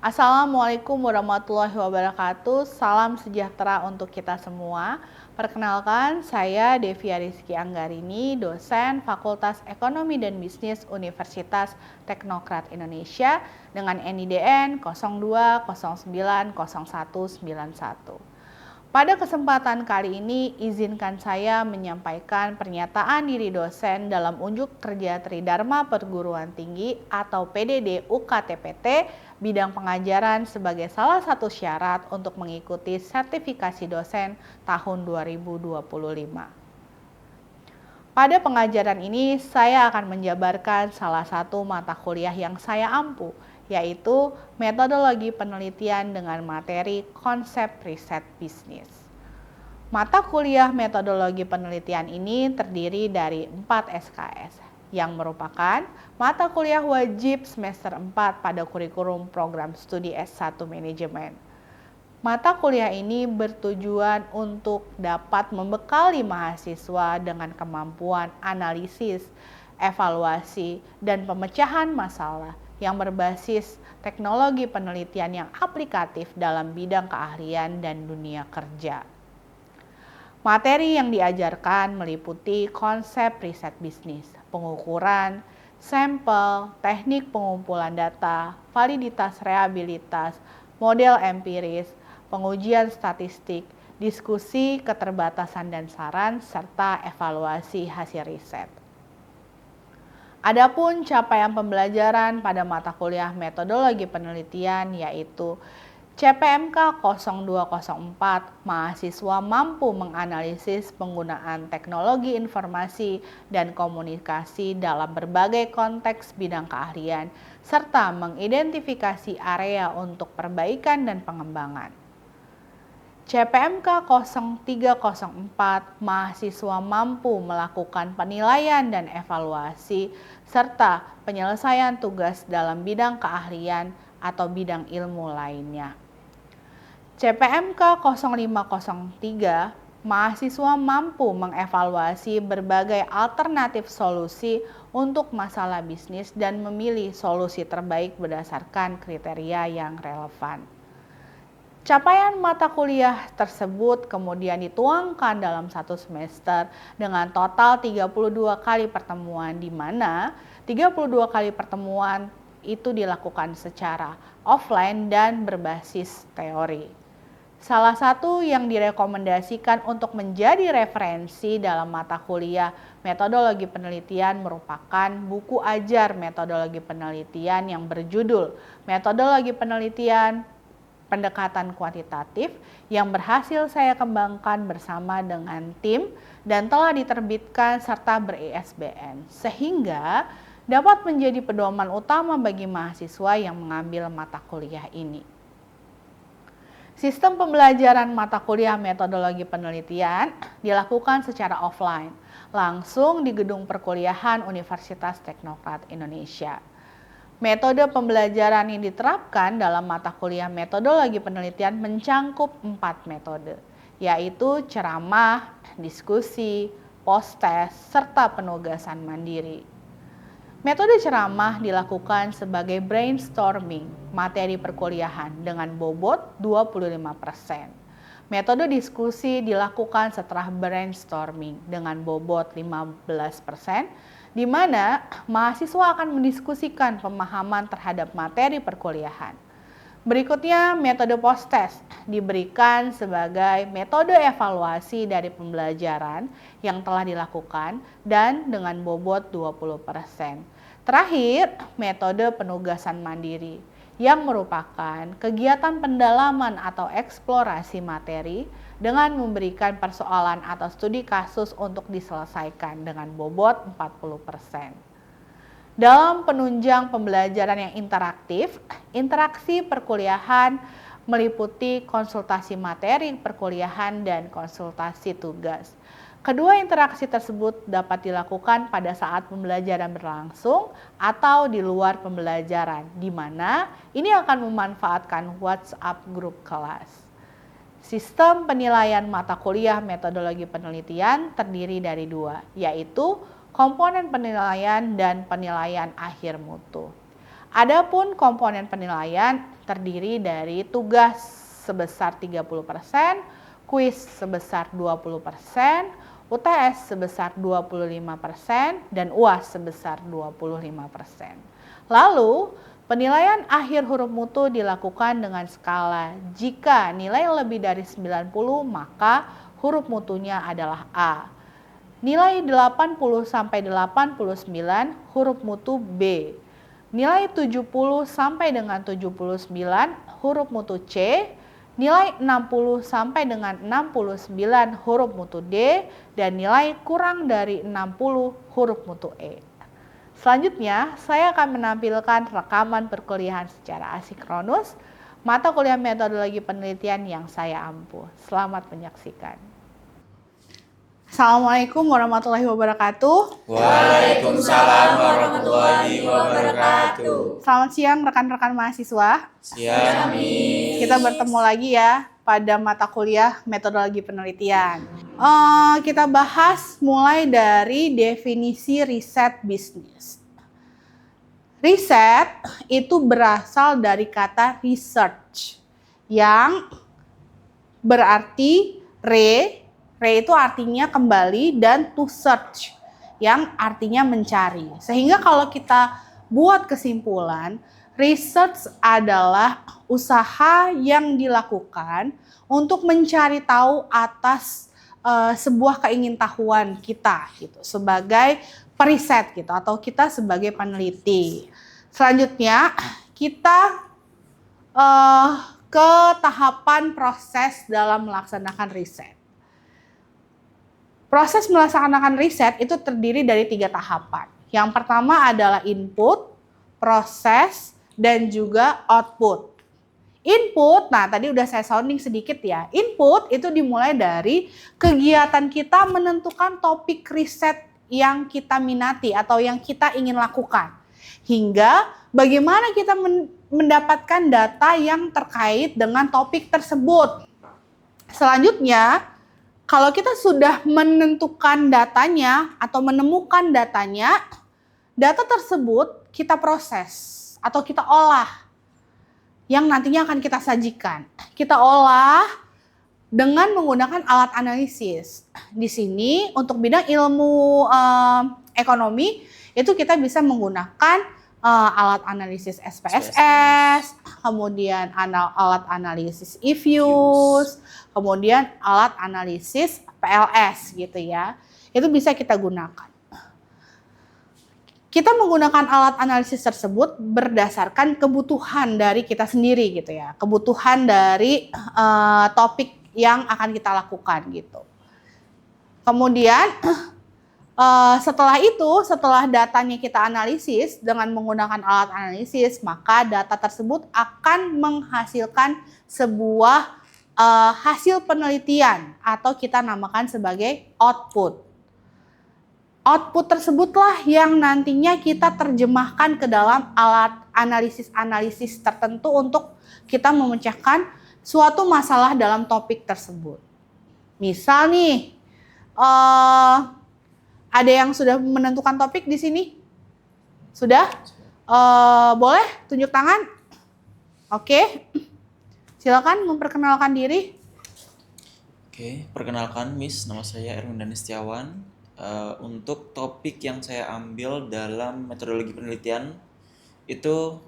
Assalamualaikum warahmatullahi wabarakatuh. Salam sejahtera untuk kita semua. Perkenalkan, saya Devia Rizky Anggarini, dosen Fakultas Ekonomi dan Bisnis Universitas Teknokrat Indonesia dengan NIDN 02090191. Pada kesempatan kali ini, izinkan saya menyampaikan pernyataan diri dosen dalam unjuk kerja Tridharma Perguruan Tinggi atau PDD UKTPT bidang pengajaran sebagai salah satu syarat untuk mengikuti sertifikasi dosen tahun 2025. Pada pengajaran ini, saya akan menjabarkan salah satu mata kuliah yang saya ampu, yaitu metodologi penelitian dengan materi konsep riset bisnis. Mata kuliah metodologi penelitian ini terdiri dari 4 SKS, yang merupakan mata kuliah wajib semester 4 pada kurikulum program studi S1 Manajemen. Mata kuliah ini bertujuan untuk dapat membekali mahasiswa dengan kemampuan analisis, evaluasi, dan pemecahan masalah yang berbasis teknologi penelitian yang aplikatif dalam bidang keahlian dan dunia kerja. Materi yang diajarkan meliputi konsep riset bisnis, pengukuran, sampel, teknik pengumpulan data, validitas reliabilitas, model empiris, pengujian statistik, diskusi, keterbatasan dan saran, serta evaluasi hasil riset. Adapun capaian pembelajaran pada mata kuliah metodologi penelitian yaitu CPMK 0204, mahasiswa mampu menganalisis penggunaan teknologi informasi dan komunikasi dalam berbagai konteks bidang keahlian, serta mengidentifikasi area untuk perbaikan dan pengembangan. CPMK 0304, mahasiswa mampu melakukan penilaian dan evaluasi, serta penyelesaian tugas dalam bidang keahlian atau bidang ilmu lainnya. CPMK 0503, mahasiswa mampu mengevaluasi berbagai alternatif solusi untuk masalah bisnis dan memilih solusi terbaik berdasarkan kriteria yang relevan. Capaian mata kuliah tersebut kemudian dituangkan dalam satu semester dengan total 32 kali pertemuan, di mana 32 kali pertemuan itu dilakukan secara offline dan berbasis teori. Salah satu yang direkomendasikan untuk menjadi referensi dalam mata kuliah metodologi penelitian merupakan buku ajar metodologi penelitian yang berjudul Metodologi Penelitian Pendekatan Kuantitatif yang berhasil saya kembangkan bersama dengan tim dan telah diterbitkan serta ber-ISBN, sehingga dapat menjadi pedoman utama bagi mahasiswa yang mengambil mata kuliah ini. Sistem pembelajaran mata kuliah metodologi penelitian dilakukan secara offline, langsung di gedung perkuliahan Universitas Teknokrat Indonesia. Metode pembelajaran yang diterapkan dalam mata kuliah metodologi penelitian mencangkup 4 metode, yaitu ceramah, diskusi, post-test, serta penugasan mandiri. Metode ceramah dilakukan sebagai brainstorming materi perkuliahan dengan bobot 25%. Metode diskusi dilakukan setelah brainstorming dengan bobot 15%, di mana mahasiswa akan mendiskusikan pemahaman terhadap materi perkuliahan. Berikutnya, metode post-test diberikan sebagai metode evaluasi dari pembelajaran yang telah dilakukan dan dengan bobot 20%. Terakhir, metode penugasan mandiri yang merupakan kegiatan pendalaman atau eksplorasi materi dengan memberikan persoalan atau studi kasus untuk diselesaikan dengan bobot 40%. Dalam penunjang pembelajaran yang interaktif, interaksi perkuliahan meliputi konsultasi materi perkuliahan dan konsultasi tugas. Kedua interaksi tersebut dapat dilakukan pada saat pembelajaran berlangsung atau di luar pembelajaran, di mana ini akan memanfaatkan WhatsApp grup kelas. Sistem penilaian mata kuliah metodologi penelitian terdiri dari 2, yaitu komponen penilaian dan penilaian akhir mutu. Adapun komponen penilaian terdiri dari tugas sebesar 30%, kuis sebesar 20%, UTS sebesar 25%, dan UAS sebesar 25%. Lalu, penilaian akhir huruf mutu dilakukan dengan skala jika nilai lebih dari 90 maka huruf mutunya adalah A. Nilai 80 sampai 89 huruf mutu B. Nilai 70 sampai dengan 79 huruf mutu C. Nilai 60 sampai dengan 69 huruf mutu D dan nilai kurang dari 60 huruf mutu E. Selanjutnya, saya akan menampilkan rekaman perkuliahan secara asinkronus, mata kuliah metodologi penelitian yang saya ampuh. Selamat menyaksikan. Assalamualaikum warahmatullahi wabarakatuh. Waalaikumsalam warahmatullahi wabarakatuh. Selamat siang rekan-rekan mahasiswa. Siang, Miss. Kita bertemu lagi ya pada mata kuliah metodologi penelitian. Kita bahas mulai dari definisi riset bisnis. Riset itu berasal dari kata research yang berarti re itu artinya kembali dan to search yang artinya mencari. Sehingga kalau kita buat kesimpulan, research adalah usaha yang dilakukan untuk mencari tahu atas sebuah keingintahuan kita gitu sebagai periset gitu atau kita sebagai peneliti. Selanjutnya kita ke tahapan proses dalam melaksanakan riset. Proses melaksanakan riset itu terdiri dari 3 tahapan. Yang pertama adalah input, proses, dan juga output. Input, nah tadi udah saya sounding sedikit ya. Input itu dimulai dari kegiatan kita menentukan topik riset yang kita minati atau yang kita ingin lakukan. Hingga bagaimana kita mendapatkan data yang terkait dengan topik tersebut. Selanjutnya, kalau kita sudah menentukan datanya atau menemukan datanya, data tersebut kita proses atau kita olah yang nantinya akan kita sajikan. Kita olah dengan menggunakan alat analisis. Di sini untuk bidang ilmu ekonomi itu kita bisa menggunakan alat analisis SPSS, kemudian alat analisis IFUS, kemudian alat analisis PLS gitu ya. Itu bisa kita gunakan. Kita menggunakan alat analisis tersebut berdasarkan kebutuhan dari kita sendiri gitu ya. Kebutuhan dari topik yang akan kita lakukan gitu. Kemudian setelah datanya kita analisis dengan menggunakan alat analisis, maka data tersebut akan menghasilkan sebuah hasil penelitian atau kita namakan sebagai output. Output tersebutlah yang nantinya kita terjemahkan ke dalam alat analisis tertentu untuk kita memecahkan suatu masalah dalam topik tersebut. Misal nih, ada yang sudah menentukan topik di sini? Sudah? Boleh tunjuk tangan? Oke. Silakan memperkenalkan diri. Oke, perkenalkan Miss, nama saya Erwin Dani Setiawan. Untuk topik yang saya ambil dalam metodologi penelitian itu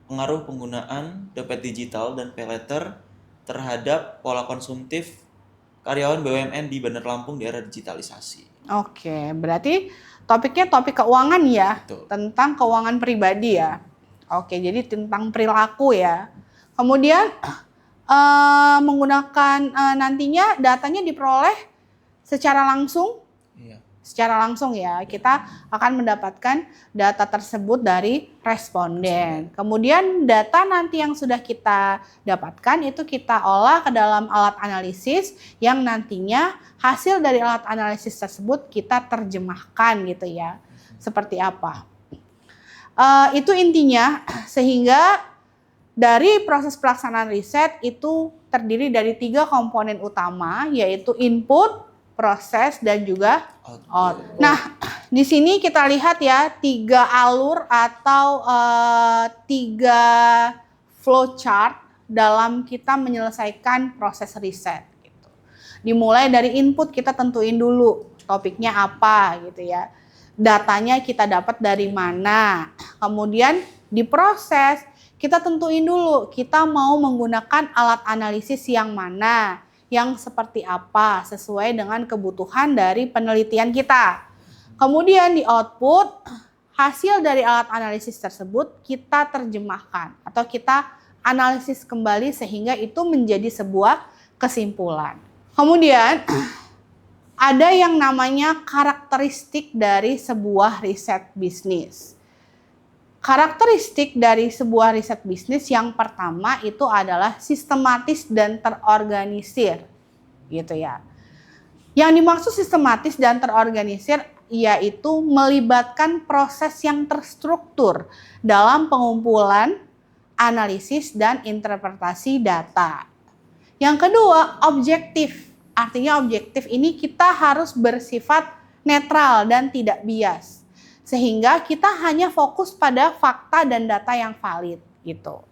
pengaruh penggunaan dompet digital dan pay later terhadap pola konsumtif karyawan BUMN di Bandar Lampung di era digitalisasi. Oke, berarti topiknya topik keuangan ya. Betul. Tentang keuangan pribadi ya. Oke, jadi tentang perilaku ya. Kemudian menggunakan nantinya datanya diperoleh secara langsung. Iya. Secara langsung ya, kita akan mendapatkan data tersebut dari responden. Kemudian data nanti yang sudah kita dapatkan itu kita olah ke dalam alat analisis yang nantinya hasil dari alat analisis tersebut kita terjemahkan gitu ya. Seperti apa? Itu intinya, sehingga dari proses pelaksanaan riset itu terdiri dari 3 komponen utama, yaitu input, proses, dan juga output. Nah, Di sini kita lihat ya 3 alur atau 3 flowchart dalam kita menyelesaikan proses riset gitu. Dimulai dari input, kita tentuin dulu topiknya apa gitu ya. Datanya kita dapat dari mana. Kemudian diproses, kita tentuin dulu kita mau menggunakan alat analisis yang mana, yang seperti apa sesuai dengan kebutuhan dari penelitian kita. Kemudian di output, hasil dari alat analisis tersebut kita terjemahkan atau kita analisis kembali sehingga itu menjadi sebuah kesimpulan. Kemudian ada yang namanya karakteristik dari sebuah riset bisnis. Karakteristik dari sebuah riset bisnis yang pertama itu adalah sistematis dan terorganisir, gitu ya. Yang dimaksud sistematis dan terorganisir yaitu melibatkan proses yang terstruktur dalam pengumpulan, analisis, dan interpretasi data. Yang kedua, objektif. Artinya objektif ini kita harus bersifat netral dan tidak bias. Sehingga kita hanya fokus pada fakta dan data yang valid gitu.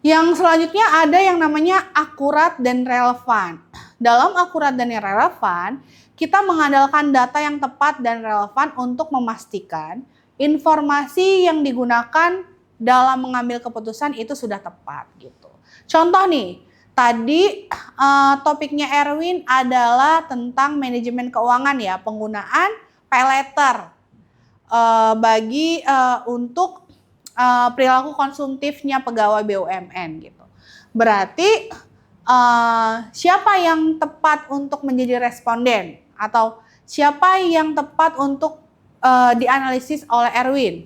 Yang selanjutnya ada yang namanya akurat dan relevan. Dalam akurat dan relevan, kita mengandalkan data yang tepat dan relevan untuk memastikan informasi yang digunakan dalam mengambil keputusan itu sudah tepat gitu. Contoh nih, tadi topiknya Erwin adalah tentang manajemen keuangan ya, penggunaan pay letter untuk perilaku konsumtifnya pegawai BUMN gitu. Berarti siapa yang tepat untuk menjadi responden atau siapa yang tepat untuk dianalisis oleh Erwin?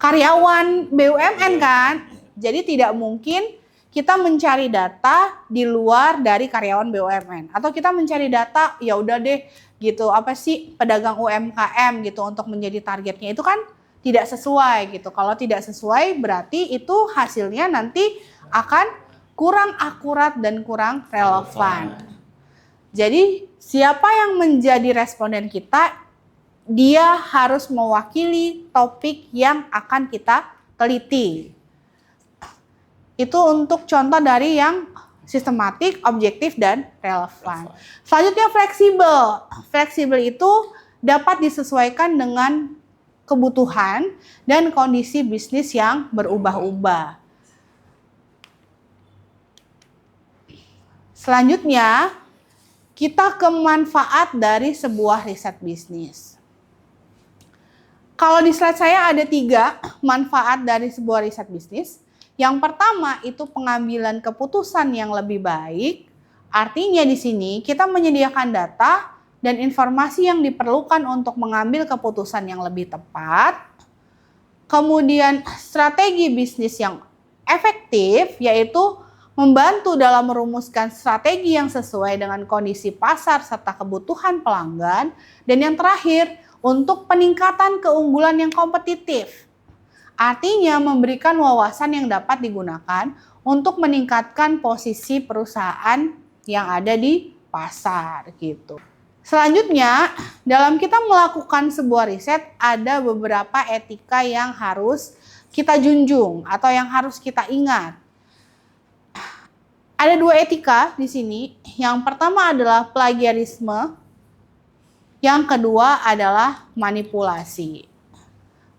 Karyawan BUMN kan? Jadi tidak mungkin kita mencari data di luar dari karyawan BUMN atau kita mencari data ya udah deh gitu, apa sih pedagang UMKM gitu untuk menjadi targetnya, itu kan tidak sesuai gitu. Kalau tidak sesuai berarti itu hasilnya nanti akan kurang akurat dan kurang relevan. Jadi siapa yang menjadi responden kita, dia harus mewakili topik yang akan kita teliti. Itu untuk contoh dari yang sistematik, objektif, dan relevan. Selanjutnya fleksibel. Fleksibel itu dapat disesuaikan dengan kebutuhan dan kondisi bisnis yang berubah-ubah. Selanjutnya, kita ke manfaat dari sebuah riset bisnis. Kalau di slide saya ada 3 manfaat dari sebuah riset bisnis. Yang pertama itu pengambilan keputusan yang lebih baik. Artinya di sini kita menyediakan data dan informasi yang diperlukan untuk mengambil keputusan yang lebih tepat. Kemudian strategi bisnis yang efektif yaitu membantu dalam merumuskan strategi yang sesuai dengan kondisi pasar serta kebutuhan pelanggan. Dan yang terakhir, untuk peningkatan keunggulan yang kompetitif. Artinya memberikan wawasan yang dapat digunakan untuk meningkatkan posisi perusahaan yang ada di pasar gitu. Selanjutnya, dalam kita melakukan sebuah riset ada beberapa etika yang harus kita junjung atau yang harus kita ingat. Ada 2 etika di sini. Yang pertama adalah plagiarisme. Yang kedua adalah manipulasi.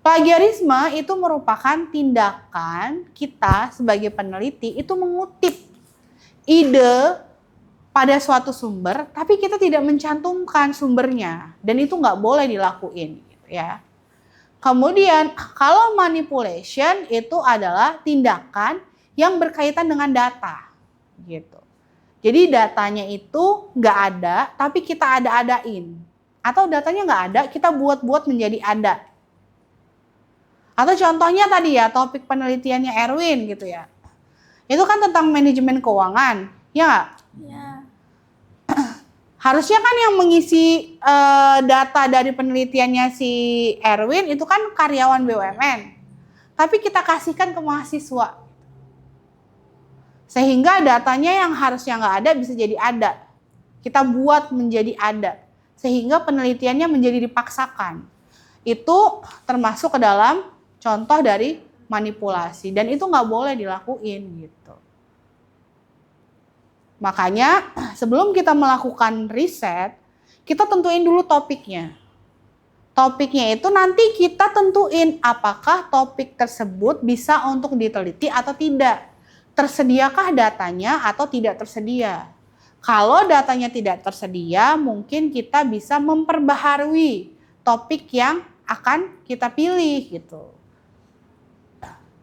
Plagiarisme itu merupakan tindakan kita sebagai peneliti itu mengutip ide pada suatu sumber, tapi kita tidak mencantumkan sumbernya, dan itu nggak boleh dilakuin, gitu ya. Kemudian kalau manipulation itu adalah tindakan yang berkaitan dengan data, gitu. Jadi datanya itu nggak ada, tapi kita ada-adain, atau datanya nggak ada, kita buat-buat menjadi ada. Atau contohnya tadi ya, topik penelitiannya Erwin gitu ya. Itu kan tentang manajemen keuangan, ya nggak? Ya. Harusnya kan yang mengisi data dari penelitiannya si Erwin itu kan karyawan BUMN. Tapi kita kasihkan ke mahasiswa. Sehingga datanya yang harusnya nggak ada bisa jadi ada. kita buat menjadi ada, sehingga penelitiannya menjadi dipaksakan. Itu termasuk ke dalam contoh dari manipulasi, dan itu nggak boleh dilakuin gitu. Makanya sebelum kita melakukan riset, kita tentuin dulu topiknya. Topiknya itu nanti kita tentuin apakah topik tersebut bisa untuk diteliti atau tidak. Tersediakah datanya atau tidak tersedia. Kalau datanya tidak tersedia, mungkin kita bisa memperbaharui topik yang akan kita pilih gitu.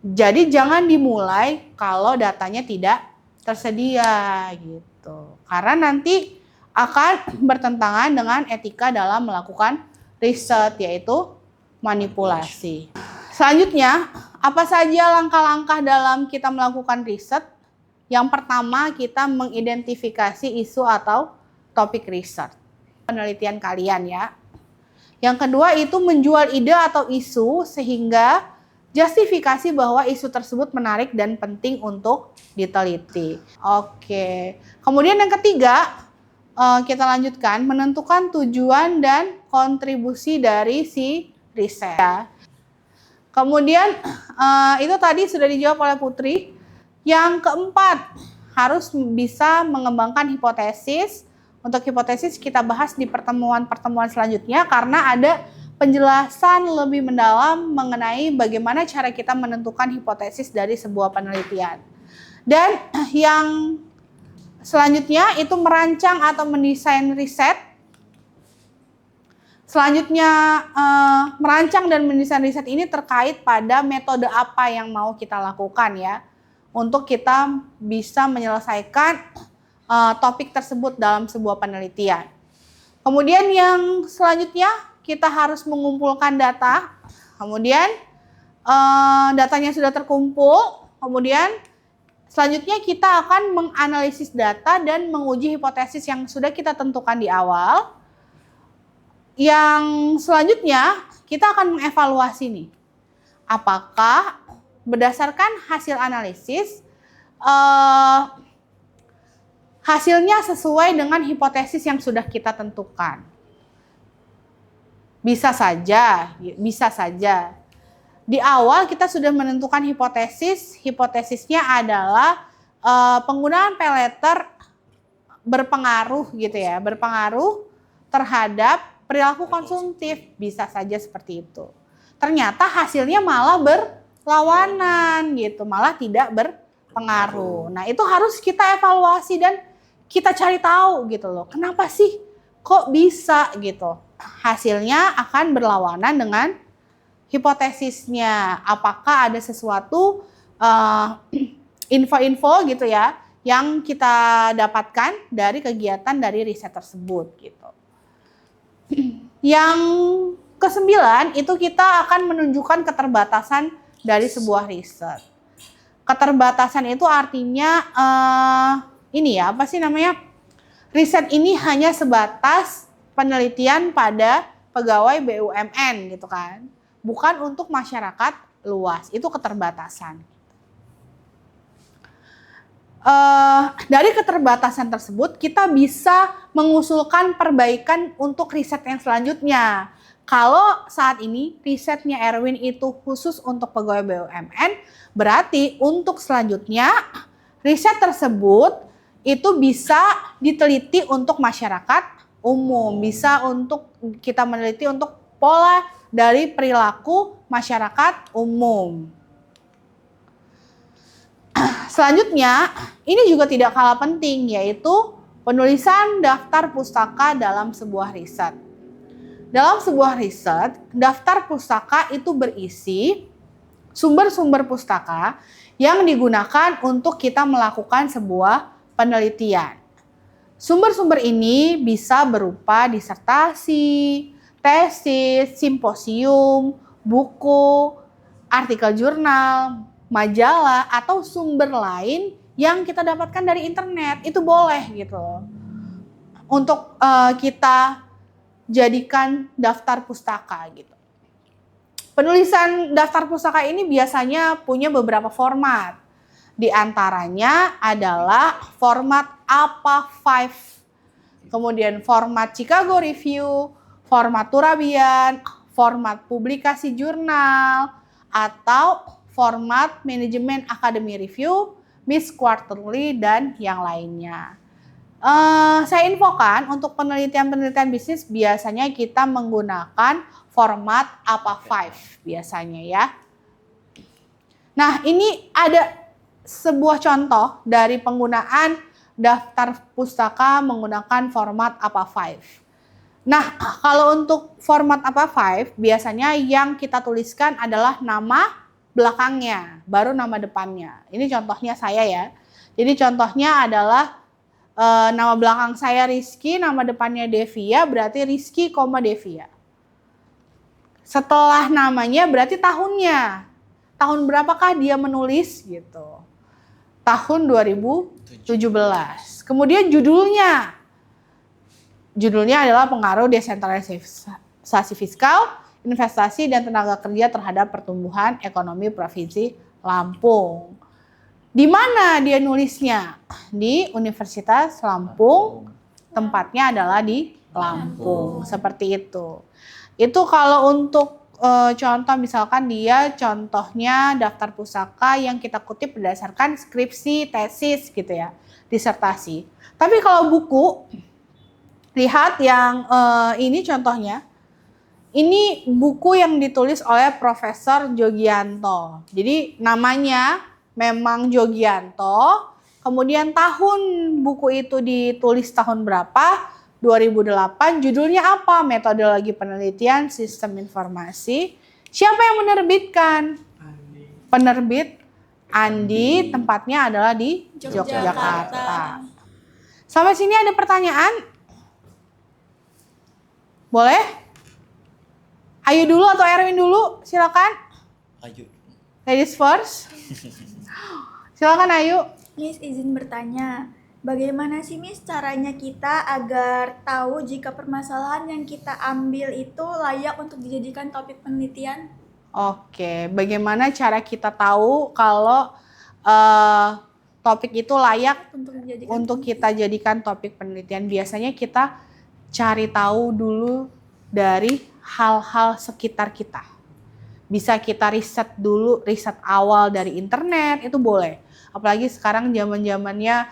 Jadi jangan dimulai kalau datanya tidak tersedia gitu. Karena nanti akan bertentangan dengan etika dalam melakukan riset, yaitu manipulasi. Selanjutnya, apa saja langkah-langkah dalam kita melakukan riset? Yang pertama, kita mengidentifikasi isu atau topik riset. Penelitian kalian ya. Yang kedua itu menjual ide atau isu sehingga justifikasi bahwa isu tersebut menarik dan penting untuk diteliti. Oke. Kemudian yang ketiga, kita lanjutkan menentukan tujuan dan kontribusi dari si riset. Kemudian itu tadi sudah dijawab oleh Putri. Yang keempat, harus bisa mengembangkan hipotesis. Untuk hipotesis kita bahas di pertemuan-pertemuan selanjutnya karena ada penjelasan lebih mendalam mengenai bagaimana cara kita menentukan hipotesis dari sebuah penelitian. Dan yang selanjutnya itu merancang atau mendesain riset. Selanjutnya merancang dan mendesain riset ini terkait pada metode apa yang mau kita lakukan ya. Untuk kita bisa menyelesaikan topik tersebut dalam sebuah penelitian. Kemudian yang selanjutnya kita harus mengumpulkan data. Kemudian datanya sudah terkumpul. Kemudian selanjutnya kita akan menganalisis data dan menguji hipotesis yang sudah kita tentukan di awal. Yang selanjutnya kita akan mengevaluasi nih. Apakah berdasarkan hasil analisis hasilnya sesuai dengan hipotesis yang sudah kita tentukan. Bisa saja. Di awal kita sudah menentukan hipotesisnya adalah penggunaan pay letter berpengaruh gitu ya, berpengaruh terhadap perilaku konsumtif, bisa saja seperti itu. Ternyata hasilnya malah berlawanan gitu, malah tidak berpengaruh. Nah, itu harus kita evaluasi dan kita cari tahu gitu loh, kenapa sih kok bisa gitu. Hasilnya akan berlawanan dengan hipotesisnya. Apakah ada sesuatu info-info gitu ya yang kita dapatkan dari kegiatan dari riset tersebut gitu. Yang ke-9 itu kita akan menunjukkan keterbatasan dari sebuah riset. Keterbatasan itu artinya ini ya, apa sih namanya? Riset ini hanya sebatas penelitian pada pegawai BUMN gitu kan. Bukan untuk masyarakat luas, itu keterbatasan. Dari keterbatasan tersebut kita bisa mengusulkan perbaikan untuk riset yang selanjutnya. Kalau saat ini risetnya Erwin itu khusus untuk pegawai BUMN, berarti untuk selanjutnya riset tersebut itu bisa diteliti untuk masyarakat umum, bisa untuk kita meneliti untuk pola dari perilaku masyarakat umum. Selanjutnya, ini juga tidak kalah penting, yaitu penulisan daftar pustaka dalam sebuah riset. Dalam sebuah riset, daftar pustaka itu berisi sumber-sumber pustaka yang digunakan untuk kita melakukan sebuah penelitian. Sumber-sumber ini bisa berupa disertasi, tesis, simposium, buku, artikel jurnal, majalah, atau sumber lain yang kita dapatkan dari internet. Itu boleh gitu loh. Untuk kita jadikan daftar pustaka gitu. Penulisan daftar pustaka ini biasanya punya beberapa format. Di antaranya adalah format APA 5. kemudian format Chicago Review, format Turabian, format publikasi jurnal, atau format manajemen Academy Review, Miss Quarterly, dan yang lainnya. Saya infokan untuk penelitian-penelitian bisnis biasanya kita menggunakan format APA 5 biasanya ya. Nah, ini ada sebuah contoh dari penggunaan daftar pustaka menggunakan format APA 5. Nah, kalau untuk format APA 5 biasanya yang kita tuliskan adalah nama belakangnya, baru nama depannya. Ini contohnya saya ya. Jadi contohnya adalah nama belakang saya Rizky, nama depannya Devia, berarti Rizky, Devia. Setelah namanya berarti tahunnya. Tahun berapakah dia menulis gitu. Tahun 2017. Kemudian judulnya. Judulnya adalah pengaruh desentralisasi fiskal, investasi, dan tenaga kerja terhadap pertumbuhan ekonomi Provinsi Lampung. Di mana dia nulisnya? Di Universitas Lampung, tempatnya adalah di Lampung, seperti itu. Itu kalau untuk contoh misalkan dia contohnya daftar pusaka yang kita kutip berdasarkan skripsi, tesis gitu ya, disertasi. Tapi kalau buku, lihat yang ini contohnya, ini buku yang ditulis oleh Profesor Jogianto. Jadi namanya memang Jogianto, kemudian tahun buku itu ditulis tahun berapa? 2008, judulnya apa? Metodologi penelitian sistem informasi. Siapa yang menerbitkan? Penerbit Andi, tempatnya adalah di Yogyakarta. Sampai sini ada pertanyaan? Boleh? Ayu dulu atau Erwin dulu? Silakan. Ayu. Ladies first. Silakan Ayu. Miss izin bertanya, bagaimana sih Miss caranya kita agar tahu jika permasalahan yang kita ambil itu layak untuk dijadikan topik penelitian? Oke, bagaimana cara kita tahu kalau topik itu layak untuk kita jadikan topik penelitian? Biasanya kita cari tahu dulu dari hal-hal sekitar kita. Bisa kita riset dulu, riset awal dari internet, itu boleh. Apalagi sekarang zaman-zamannya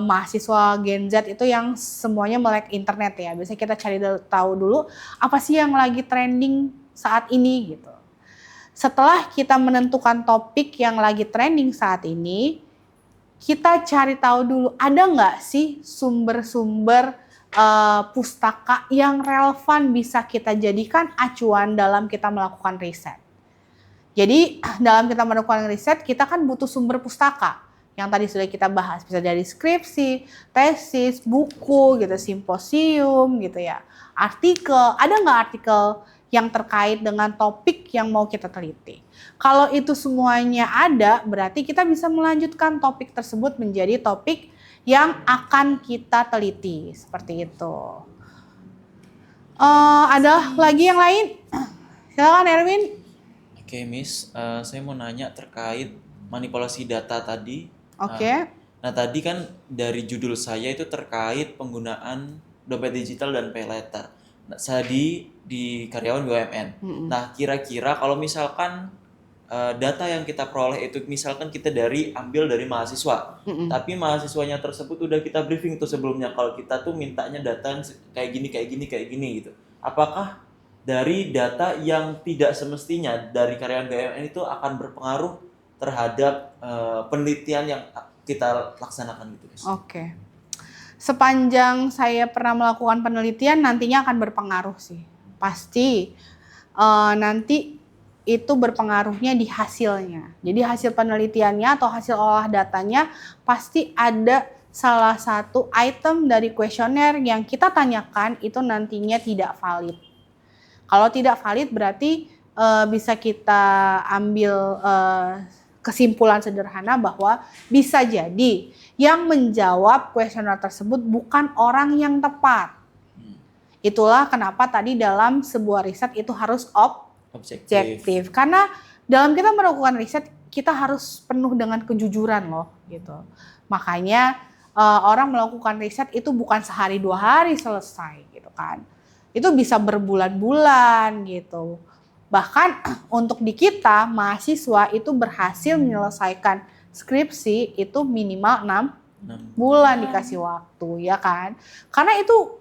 mahasiswa Gen Z itu yang semuanya melek internet ya. Biasanya kita cari tahu dulu apa sih yang lagi trending saat ini gitu. Setelah kita menentukan topik yang lagi trending saat ini, kita cari tahu dulu ada nggak sih sumber-sumber pustaka yang relevan bisa kita jadikan acuan dalam kita melakukan riset. Jadi dalam kita melakukan riset kita kan butuh sumber pustaka yang tadi sudah kita bahas, bisa dari skripsi, tesis, buku gitu, simposium gitu ya, artikel. Ada nggak artikel yang terkait dengan topik yang mau kita teliti? Kalau itu semuanya ada, berarti kita bisa melanjutkan topik tersebut menjadi topik yang akan kita teliti, seperti itu. Ada lagi yang lain? Silakan Erwin. Oke, Miss, saya mau nanya terkait manipulasi data tadi. Oke. Nah, tadi kan dari judul saya itu terkait penggunaan dompet digital dan pay letter. Nah, saya di karyawan BUMN. Nah, kira-kira kalau misalkan data yang kita peroleh itu misalkan kita ambil dari mahasiswa, tapi mahasiswanya tersebut udah kita briefing tuh sebelumnya kalau kita tuh mintanya data kayak gini gitu. Apakah dari data yang tidak semestinya dari karyawan BUMN itu akan berpengaruh terhadap penelitian yang kita laksanakan gitu, guys? Oke. Sepanjang saya pernah melakukan penelitian nantinya akan berpengaruh sih. Pasti nanti itu berpengaruhnya di hasilnya. Jadi hasil penelitiannya atau hasil olah datanya pasti ada salah satu item dari kuesioner yang kita tanyakan itu nantinya tidak valid. Kalau tidak valid berarti bisa kita ambil kesimpulan sederhana bahwa bisa jadi yang menjawab kuesioner tersebut bukan orang yang tepat. Itulah kenapa tadi dalam sebuah riset itu harus objektif. Karena dalam kita melakukan riset kita harus penuh dengan kejujuran loh gitu. Makanya orang melakukan riset itu bukan sehari 2 hari selesai gitu kan. Itu bisa berbulan-bulan gitu. Bahkan untuk di kita mahasiswa itu berhasil menyelesaikan skripsi itu minimal 6 bulan dikasih waktu ya kan. Karena itu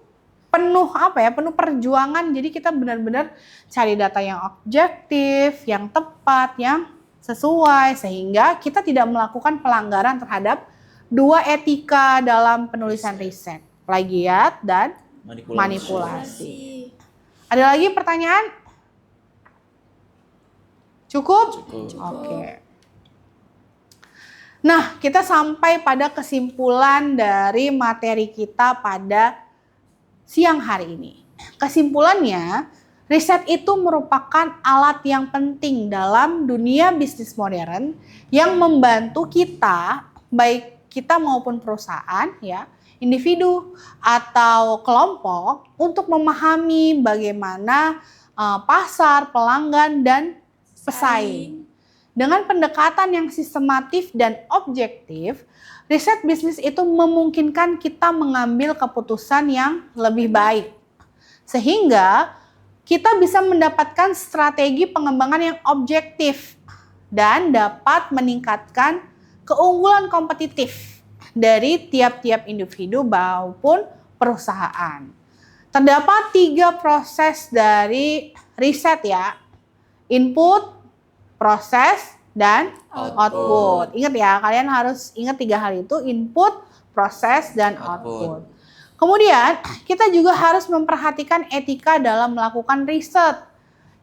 penuh penuh perjuangan. Jadi kita benar-benar cari data yang objektif, yang tepat, yang sesuai sehingga kita tidak melakukan pelanggaran terhadap 2 etika dalam penulisan riset, plagiat dan manipulasi. Ada lagi pertanyaan? Cukup? Oke. Nah, kita sampai pada kesimpulan dari materi kita pada siang hari ini. Kesimpulannya, riset itu merupakan alat yang penting dalam dunia bisnis modern yang membantu kita, baik kita maupun perusahaan, ya, individu atau kelompok, untuk memahami bagaimana pasar, pelanggan, dan pesaing. Dengan pendekatan yang sistematif dan objektif, riset bisnis itu memungkinkan kita mengambil keputusan yang lebih baik. Sehingga kita bisa mendapatkan strategi pengembangan yang objektif dan dapat meningkatkan keunggulan kompetitif dari tiap-tiap individu maupun perusahaan. Terdapat 3 proses dari riset ya. Input, proses, dan output. Ingat ya, kalian harus ingat 3 hal itu, input, proses, dan output. Kemudian, kita juga harus memperhatikan etika dalam melakukan riset.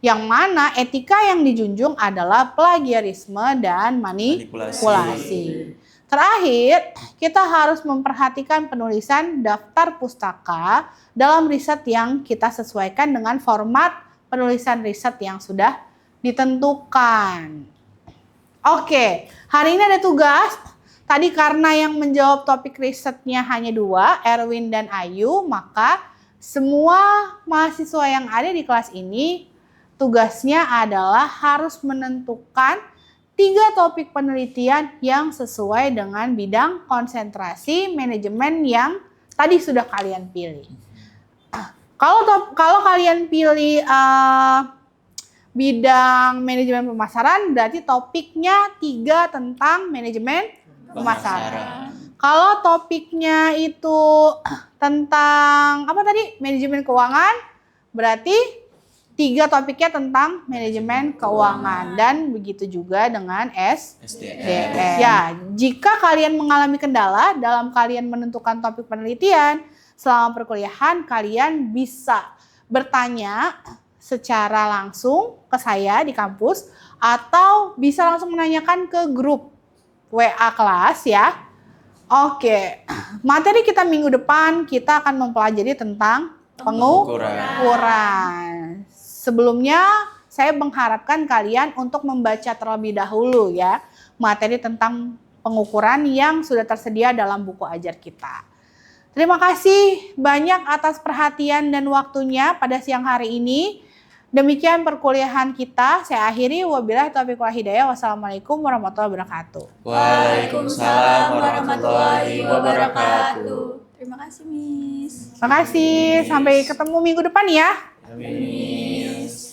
Yang mana etika yang dijunjung adalah plagiarisme dan manipulasi. Terakhir, kita harus memperhatikan penulisan daftar pustaka dalam riset yang kita sesuaikan dengan format penulisan riset yang sudah ditentukan. Oke, hari ini ada tugas. Tadi karena yang menjawab topik risetnya hanya 2, Erwin dan Ayu, maka semua mahasiswa yang ada di kelas ini tugasnya adalah harus menentukan 3 topik penelitian yang sesuai dengan bidang konsentrasi manajemen yang tadi sudah kalian pilih. Kalau kalian pilih bidang manajemen pemasaran, berarti topiknya 3 tentang manajemen pemasaran. Kalau topiknya itu tentang apa tadi? Manajemen keuangan, berarti 3 topiknya tentang manajemen keuangan. Dan begitu juga dengan SDM. Ya, jika kalian mengalami kendala dalam kalian menentukan topik penelitian selama perkuliahan, kalian bisa bertanya secara langsung ke saya di kampus atau bisa langsung menanyakan ke grup WA kelas ya. Oke, materi kita minggu depan kita akan mempelajari tentang pengukuran. Sebelumnya saya mengharapkan kalian untuk membaca terlebih dahulu ya materi tentang pengukuran yang sudah tersedia dalam buku ajar kita. Terima kasih banyak atas perhatian dan waktunya pada siang hari ini. Demikian perkuliahan kita. Saya akhiri. Wabillahi taufiq wal hidayah. Wassalamualaikum warahmatullahi wabarakatuh. Waalaikumsalam warahmatullahi wabarakatuh. Terima kasih, Miss. Terima kasih. Sampai ketemu minggu depan ya. Amin.